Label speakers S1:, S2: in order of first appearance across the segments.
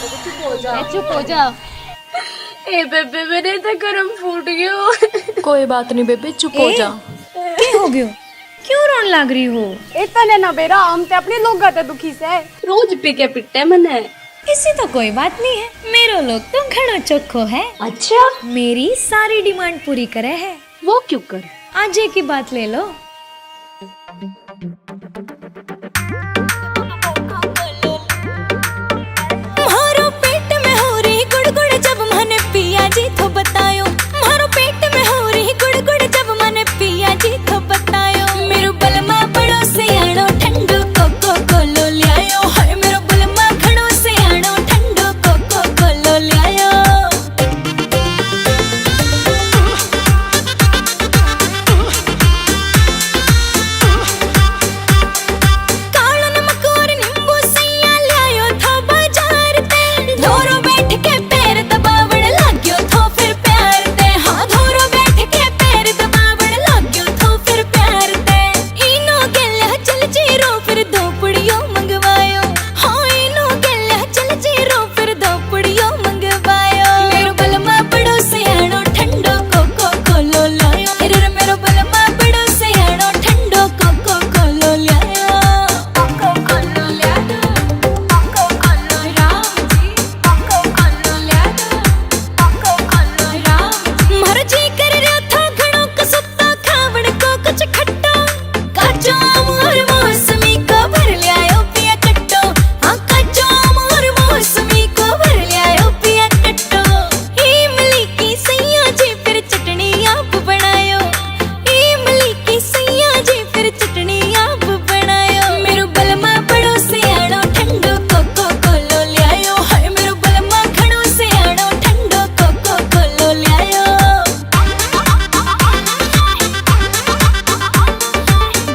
S1: चुप हो जा।
S2: ए बेबे मेरे तो गरम फूट गयो।
S3: कोई बात नहीं बेबे, चुप हो जा।
S1: क्या हो गयो? क्यों रोन लग रही हो?
S2: इतने ना बेरा हम ते अपने लोग गाते दुखी से रोज पी के पिटते मने।
S1: इसी तो कोई बात नहीं है, मेरो लोग तो घणो चोखो है।
S2: अच्छा
S1: मेरी सारी डिमांड पूरी करे है।
S2: वो क्यों कर?
S1: आज की बात ले लो। मारो पेट में हो रही गुड़गुड़ जब मैंने पिया जी तो बतायो। मारो पेट में हो रही गुड़गुड़ जब मैंने पिया जी तो बतायो। मेरो बलमा बड़ो से आनो ठंडो कोको कोलो लियायो। हाय मेरो बलमा खड़ो से आनो ठंडो कोको कोलो लियायो। कालो नमक और नींबू सैया लियायो था बाजार ते। धोरो बैठ के पैर दबावण लाग्यो थो फिर प्यार ते। हाँ धोरो बैठ के पैर दबावण लाग्यो थो फिर प्यार ते। इनो गेल्या चल जीरो फिर दो पुड़ियो मंगवायो। हाँ इनो गेल्या चल जीरो फिर दो पुड़ियो मंगवायो। मेरो बलमा बड़ो से आनो ठंडो कोको कोलो लायो। अरे मेरो बलमा बड़ो से आनो ठंडो कोको कोलो लायो। कोको कोलो लायो, कोको कोलो राम जी, कोको कोलो लायो, कोको कोलो राम जी। मारो जी कर रहा था घणो कसुत्ता खावण को कुछ खट्टा। काचो आम और मौसमी को भर लियायो पिया कट्टो। हाँ काचो आम और मौसमी को भर लियायो पिया कट्टो। इमली की सैया जी फिर चटनी आप बनायो। इमली की सैया जी फिर चटनी आप बनायो। मेरो बलमा बड़ो से आनो ठंडो कोको कोलो लियायो। हाय मेरो बलमा घणो से आनो ठंडो कोको कोलो लियायो।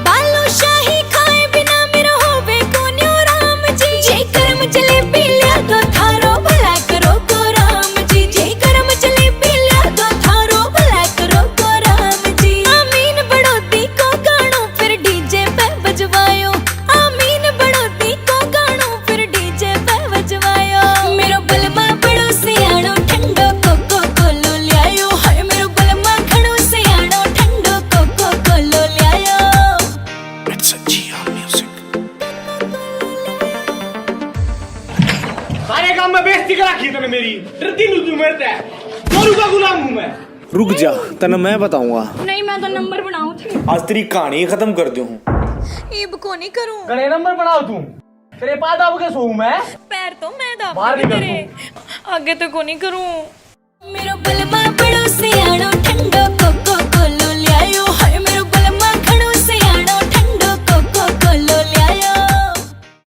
S1: बालूशाही खाए बिना मेरो होवे कोन्यो राम जी। जे करम जलेबी लिया दो थारो भला करो को राम जी। जे करम जलेबी लिया दो थारो भला करो को राम जी। आमीन बड़ोती को गानो फिर डीजे पे बजवायो। आमीन बड़ोती को गानो फिर डीजे पे बजवायो। मेरो बलमा बड़ो से आनो ठंडो कोको कोलो लियायो। हाय मेरो बलमा घणो से आनो ठंडो कोको कोलो लियायो।
S4: It's a GR music.
S5: सारे काम में बेइज्जती करा की तूने मेरी। डरती नहीं तू मेरे से। गोरू का गुलाम हूँ मैं।
S4: रुक जा, तने मैं बताऊंगा।
S2: नहीं मैं तो नंबर बनाऊं थी।
S4: आज तेरी कहानी खत्म कर दूं।
S1: इब को नहीं करूं।
S5: गणे नंबर बनाओ तू। तेरे पास अब के सोऊं मैं।
S1: पैर तो मैं दाब
S5: बाहर निकल
S1: तेरे आगे तो को नहीं करूं।
S2: मेरो बलमा बड़ो से आनो